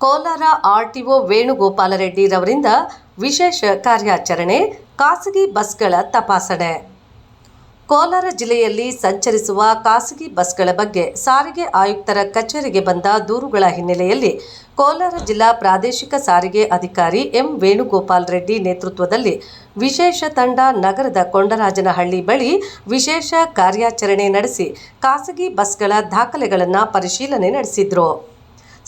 Kolar RTO Venugopal Reddy ರವರಿಂದ ವಿಶೇಷ ಕಾರ್ಯಾಚರಣೆ, ಖಾಸಗಿ ಬಸ್ಗಳ ತಪಾಸಣೆ. ಕೋಲಾರ ಜಿಲ್ಲೆಯಲ್ಲಿ ಸಂಚರಿಸುವ ಖಾಸಗಿ ಬಸ್ಗಳ ಬಗ್ಗೆ ಸಾರಿಗೆ ಆಯುಕ್ತರ ಕಚೇರಿಗೆ ಬಂದ ದೂರುಗಳ ಹಿನ್ನೆಲೆಯಲ್ಲಿ ಕೋಲಾರ ಜಿಲ್ಲಾ ಪ್ರಾದೇಶಿಕ ಸಾರಿಗೆ ಅಧಿಕಾರಿ ಎಂ ವೇಣುಗೋಪಾಲ್ ರೆಡ್ಡಿ ನೇತೃತ್ವದಲ್ಲಿ ವಿಶೇಷ ತಂಡ ನಗರದ ಕೊಂಡರಾಜನಹಳ್ಳಿ ಬಳಿ ವಿಶೇಷ ಕಾರ್ಯಾಚರಣೆ ನಡೆಸಿ ಖಾಸಗಿ ಬಸ್ಗಳ ದಾಖಲೆಗಳನ್ನು ಪರಿಶೀಲನೆ ನಡೆಸಿದರು.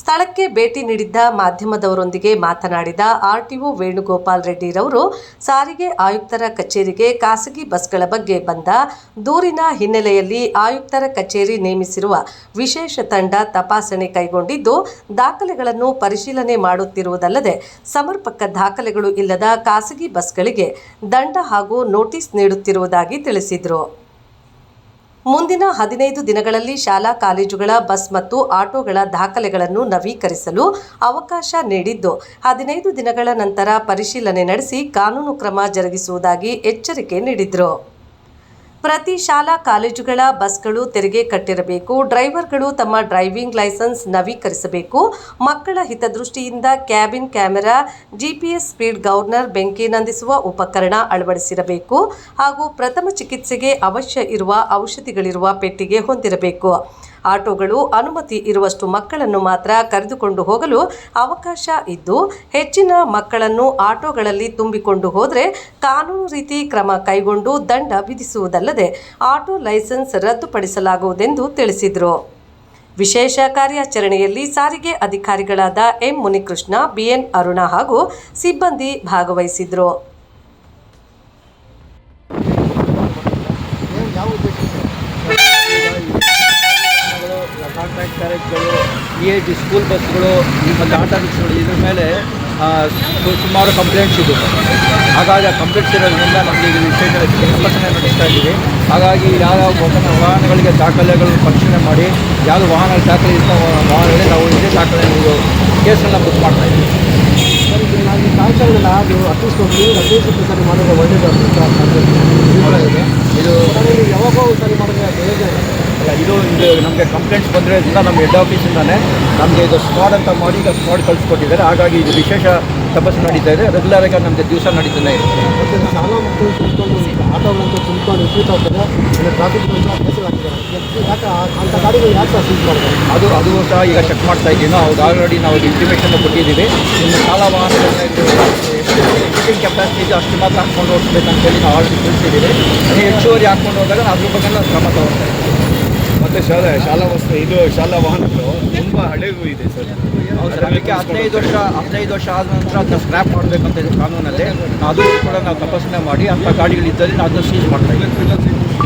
ಸ್ಥಳಕ್ಕೆ ಭೇಟಿ ನೀಡಿದ್ದ ಮಾಧ್ಯಮದವರೊಂದಿಗೆ ಮಾತನಾಡಿದ ಆರ್ಟಿಒ ವೇಣುಗೋಪಾಲ್ ರೆಡ್ಡಿ ರವರು ಸಾರಿಗೆ ಆಯುಕ್ತರ ಕಚೇರಿಗೆ ಖಾಸಗಿ ಬಸ್ಗಳ ಬಗ್ಗೆ ಬಂದ ದೂರಿನ ಹಿನ್ನೆಲೆಯಲ್ಲಿ ಆಯುಕ್ತರ ಕಚೇರಿ ನೇಮಿಸಿರುವ ವಿಶೇಷ ತಂಡ ತಪಾಸಣೆ ಕೈಗೊಂಡಿದ್ದು, ದಾಖಲೆಗಳನ್ನು ಪರಿಶೀಲನೆ ಮಾಡುತ್ತಿರುವುದಲ್ಲದೆ ಸಮರ್ಪಕ ದಾಖಲೆಗಳು ಇಲ್ಲದ ಖಾಸಗಿ ಬಸ್ಗಳಿಗೆ ದಂಡ ಹಾಗೂ ನೋಟಿಸ್ ನೀಡುತ್ತಿರುವುದಾಗಿ ತಿಳಿಸಿದರು. ಮುಂದಿನ 15 ದಿನಗಳಲ್ಲಿ ಶಾಲಾ ಕಾಲೇಜುಗಳ ಬಸ್ ಮತ್ತು ಆಟೋಗಳ ದಾಖಲೆಗಳನ್ನು ನವೀಕರಿಸಲು ಅವಕಾಶ ನೀಡಿದ್ದು, 15 ದಿನಗಳ ನಂತರ ಪರಿಶೀಲನೆ ನಡೆಸಿ ಕಾನೂನು ಕ್ರಮ ಜರುಗಿಸುವುದಾಗಿ ಎಚ್ಚರಿಕೆ ನೀಡಿದರು. ಪ್ರತಿ ಶಾಲಾ ಕಾಲೇಜುಗಳ ಬಸ್ಗಳು ತೆರಿಗೆ ಕಟ್ಟಿರಬೇಕು. ಡ್ರೈವರ್ಗಳು ತಮ್ಮ ಡ್ರೈವಿಂಗ್ ಲೈಸೆನ್ಸ್ ನವೀಕರಿಸಬೇಕು. ಮಕ್ಕಳ ಹಿತದೃಷ್ಟಿಯಿಂದ cabin camera, GPS speed governor, ಬೆಂಕಿ ನಂದಿಸುವ ಉಪಕರಣ ಅಳವಡಿಸಿರಬೇಕು ಹಾಗೂ ಪ್ರಥಮ ಚಿಕಿತ್ಸೆಗೆ ಅವಶ್ಯ ಇರುವ ಔಷಧಿಗಳಿರುವ ಪೆಟ್ಟಿಗೆ ಹೊಂದಿರಬೇಕು. ಆಟೋಗಳು ಅನುಮತಿ ಇರುವಷ್ಟು ಮಕ್ಕಳನ್ನು ಮಾತ್ರ ಕರೆದುಕೊಂಡು ಹೋಗಲು ಅವಕಾಶ ಇದ್ದು, ಹೆಚ್ಚಿನ ಮಕ್ಕಳನ್ನು ಆಟೋಗಳಲ್ಲಿ ತುಂಬಿಕೊಂಡು ಹೋದರೆ ಕಾನೂನು ರೀತಿ ಕ್ರಮ ಕೈಗೊಂಡು ದಂಡ ವಿಧಿಸುವುದಲ್ಲದೆ ಆಟೋ ಲೈಸೆನ್ಸ್ ರದ್ದುಪಡಿಸಲಾಗುವುದೆಂದು ತಿಳಿಸಿದರು. ವಿಶೇಷ ಕಾರ್ಯಾಚರಣೆಯಲ್ಲಿ ಸಾರಿಗೆ ಅಧಿಕಾರಿಗಳಾದ ಎಂ ಮುನಿಕೃಷ್ಣ, BN ಅರುಣ ಹಾಗೂ ಸಿಬ್ಬಂದಿ ಭಾಗವಹಿಸಿದರು. ಕಾಂಟ್ರಾಕ್ಟ್ ಕ್ಯಾರೇಜ್ಗಳು, EIT ಸ್ಕೂಲ್ ಬಸ್ಗಳು ಮತ್ತು ಆಟೋ ರಿಕ್ಷಾಗಳು ಇದ್ರ ಮೇಲೆ ಸುಮಾರು ಕಂಪ್ಲೇಂಟ್ಸ್ ಇದ್ದು, ಹಾಗಾಗಿ ಆ ಕಂಪ್ಲೇಂಟ್ಸ್ ಇರೋದ್ರಿಂದ ನಮಗೆ ಈಗ ವಿಶೇಷ ತಪಾಸಣೆ ನಡೆಸ್ತಾ ಇದ್ದೀವಿ. ಹಾಗಾಗಿ ಯಾವ ವಾಹನಗಳಿಗೆ ದಾಖಲೆಗಳು ಪರಿಶೀಲನೆ ಮಾಡಿ ಯಾವುದು ವಾಹನ ದಾಖಲೆ ಇರೋ ವಾಹನಗಳಿಗೆ ನಾವು ಇದೇ ದಾಖಲೆ ಕೇಸನ್ನು ಬುಕ್ ಮಾಡ್ತಾ ಇದ್ದೀವಿ. ನಾನು ಕಾಯ್ತಾಗಲ್ಲ, ಅದು ಅಟ್ಲೀಸ್ಟ್ ಒಂದು 15 ಸರಿ ಮಾಡಿದ್ರೆ ಒಳ್ಳೆಯದು ಇದೆ. ಇದು ಯಾವಾಗೋ ಸರಿ ಮಾಡಿದ್ರೆ ಅಲ್ಲ, ಇದು ನಮಗೆ ಕಂಪ್ಲೇಂಟ್ಸ್ ಬಂದರೆ ನಮ್ಮ ಹೆಡ್ ಆಫೀಸಿಂದಾನೆ ನಮಗೆ ಇದು ಸ್ಕ್ವಾಡ್ ಅಂತ ಮಾಡಿ ಈಗ ಸ್ಕ್ವಾಡ್ ಕಳಿಸ್ಕೊಟ್ಟಿದ್ದಾರೆ. ಹಾಗಾಗಿ ಇದು ವಿಶೇಷ ತಪಾಸಣೆ ನಡೀತಾ ಇದೆ. ರೆಗ್ಯುಲರಾಗಿ ನಮಗೆ ದಿವಸ ನಡೀತಾನೆ ಇದೆ. ಶಾಲಾ ಮಕ್ಕಳು ತುಂಬಿಕೊಂಡು ಆಟೋಗಳಂತೂ ತುಂಬಿಕೊಂಡು ಸೀಟ್ ಆಗ್ತದೆ, ಟ್ರಾಫಿಕ್ ಕೇಸಲ್ಲಿ ಹಾಕಿದ್ದಾರೆ. ಯಾಕೆ ಅಂಥ ಗಾಡಿಗಳು ಯಾಕೆ ಸೀಟ್ ಮಾಡ್ತಾರೆ ಅದು ಸಹ ಈಗ ಚೆಕ್ ಮಾಡ್ತಾ ಇದ್ದೀವಿ. ನಾವು ಆಲ್ರೆಡಿ ನಾವು ಇಂಟಿಮೇಷನ್ ಕೊಟ್ಟಿದ್ದೀವಿ. ಇನ್ನು ಶಾಲಾ ವಾಹನಗಳನ್ನ ಸೀಟಿಂಗ್ ಕೆಪಾಸಿಟಿ ಇದೆ ಅಷ್ಟು ಮಾತ್ರ ಹಾಕ್ಕೊಂಡು ಹೋಗ್ಬೇಕಂತೇಳಿ ನಾವು ಆಲ್ರೆಡಿ ತಿಳಿಸಿದ್ದೀವಿ. ಅದೇ ಹೆಚ್ಚುವರಿ ಹಾಕ್ಕೊಂಡು ಹೋದಾಗ ಅದ್ರ ಬಗ್ಗೆ ಕ್ರಮ ತಗೊಳ್ತಾ ಇದ್ದೀವಿ. ಮತ್ತು ಶಾಲಾ ವಾಹನಗಳು ತುಂಬ ಹಳೆಗೂ ಇದೆ ಸರ್. ಅದಕ್ಕೆ 15 ವರ್ಷ ಆದ ನಂತರ ಅದನ್ನ ಸ್ಕ್ರ್ಯಾಪ್ ಮಾಡಬೇಕಂತ ಇದೆ ಕಾನೂನಲ್ಲಿ. ಅದು ಕೂಡ ನಾವು ತಪಾಸಣೆ ಮಾಡಿ ಅಂಥ ಗಾಡಿಗಳಿದ್ದಲ್ಲಿ ನಾವು ಅದನ್ನು ಸೀಜ್ ಮಾಡ್ತಾ ಇದ್ದೀವಿ.